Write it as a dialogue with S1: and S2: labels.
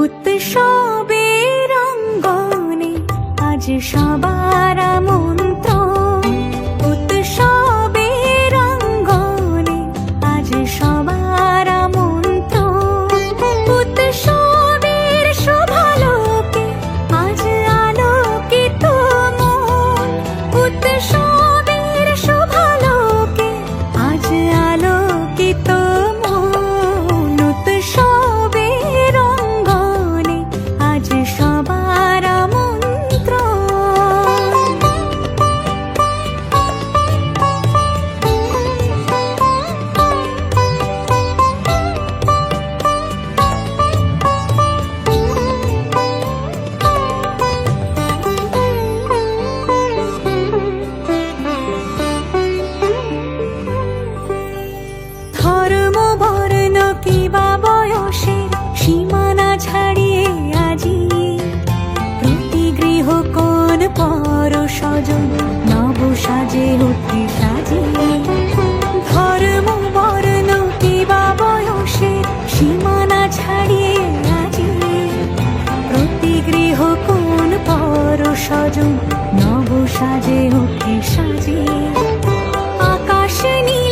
S1: উৎসবের অঙ্গনে আজ সবার আমন্ত্রণ। উৎসবের অঙ্গনে আজ সবার আমন্ত্রণ। উৎসবের শোভালোকে আজ আলোকিত মন। উৎসবের শোভালোকে আজ আলোকিত মন। উৎসবের অঙ্গনে আজ সবার আমন্ত্রণ। ধর্ম বর্ণ কিবা বয়সের সীমানা ছাড়িয়ে আজি প্রতি গৃহ কোন পর স্বজন নব সাজে উঠে সাজিয়ে। ধর্ম বর্ণ কিবা বয়সের সীমানা ছাড়িয়ে আজি প্রতি গৃহ কোন পর স্বজন নব সাজে উঠে সাজিয়ে। আকাশ নিয়ে